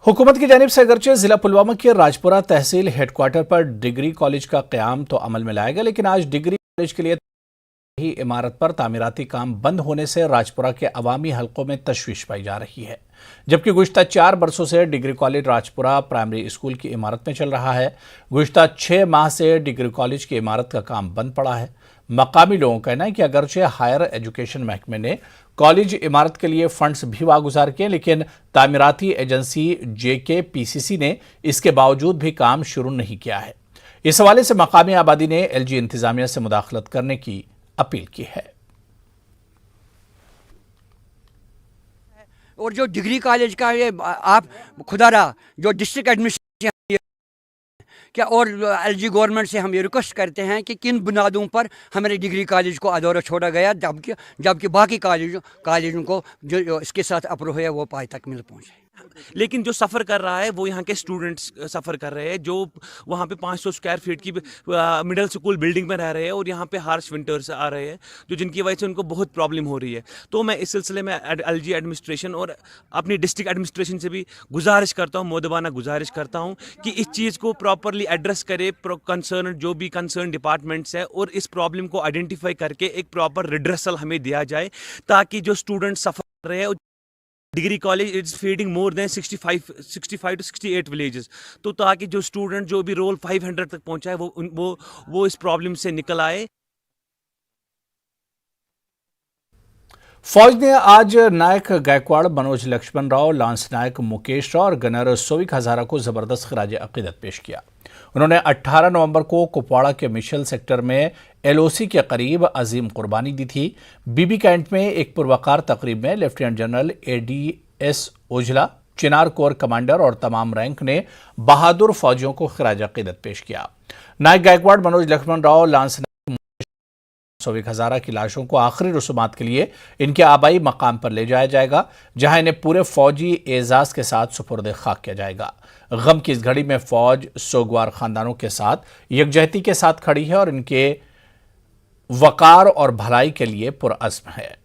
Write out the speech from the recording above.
हुकूमत की जानिब से अगरचे जिला पुलवामा के राजपुरा तहसील हेडक्वार्टर पर डिग्री कॉलेज का क़याम तो अमल में लाया गया, लेकिन आज डिग्री कॉलेज के लिए ही इमारत पर तामीराती काम बंद होने से राजपुरा के अवामी हलकों में तशवीश पाई जा रही है। जबकि गुज़िश्ता 4 बरसों से degree college Rajpura primary school की इमारत में चल रहा है। गुज़िश्ता 6 माह से डिग्री कॉलेज की इमारत का काम बंद पड़ा है। मकामी लोगों का कहना है कि अगरचे हायर एजुकेशन महकमे ने कॉलेज इमारत के लिए फंड्स भी वागुजार किए, लेकिन तामीराती एजेंसी JKPCC ने इसके बावजूद भी काम शुरू नहीं किया है। इस हवाले से मकामी आबादी ने LG इंतजामिया से मुदाखलत करने की अपील की है। और जो डिग्री कॉलेज का ये आप खुदारा जो डिस्ट्रिक्ट एडमिनिस्ट्रेशन क्या और LG गवर्नमेंट से हम ये रिक्वेस्ट करते हैं कि किन बुनियादों पर हमारे डिग्री कॉलेज को अधूरा छोड़ा गया, जबकि बाकी कॉलेजों को जो इसके साथ अप्रूव है वो पाए तक मिल पहुँचे। लेकिन जो सफ़र कर रहा है वो यहाँ के स्टूडेंट्स सफ़र कर रहे हैं, जो वहाँ पे 500 स्क्वायर फीट की मिडिल स्कूल बिल्डिंग में रह रहे हैं और यहाँ पे हार्श विंटर्स आ रहे हैं, जो जिनकी वजह से उनको बहुत प्रॉब्लम हो रही है। तो मैं इस सिलसिले में LG एडमिनिस्ट्रेशन और अपनी डिस्ट्रिक्ट एडमिनिस्ट्रेशन से भी गुजारिश करता हूँ, मोदबाना गुजारिश करता हूँ कि इस चीज़ को प्रॉपरली एड्रेस करे कंसर्न जो भी कंसर्न डिपार्टमेंट्स है, और इस प्रॉब्लम को आइडेंटिफाई करके एक प्रॉपर रिड्रेसल हमें दिया जाए, ताकि जो स्टूडेंट्स सफ़र कर रहे हैं degree college is feeding more than 65 to 68 villages, तो ताकि जो स्टूडेंट जो भी रोल 500 तक पहुंचा है वो इस प्रॉब्लम से निकल आए। फौज ने आज नायक गायकवाड़ मनोज लक्ष्मण राव, लांस नायक मुकेश राव और गनर सोविक हजारा को जबरदस्त खिराज अकीदत पेश किया। उन्होंने 18 नवंबर को कुपवाड़ा के मिशल सेक्टर में LOC के करीब अजीम कुर्बानी दी थी। बीबी कैंट में एक पुरवकार तकरीब में लेफ्टिनेंट जनरल ADS ओझला, चिनार कोर कमांडर और तमाम रैंक ने बहादुर फौजियों को खिराज अकीदत पेश किया। नायक गायकवाड़ मनोज लक्ष्मण राव, लांस सोविक हजारा की लाशों को आखिरी रसूमात के लिए इनके आबाई मकाम पर ले जाया जाएगा, जहां इन्हें पूरे फौजी एजाज के साथ सुपुर्द खाक किया जाएगा। गम की इस घड़ी में फौज सोगवार खानदानों के साथ यकजहती के साथ खड़ी है और इनके वकार और भलाई के लिए पुरअज़्म है।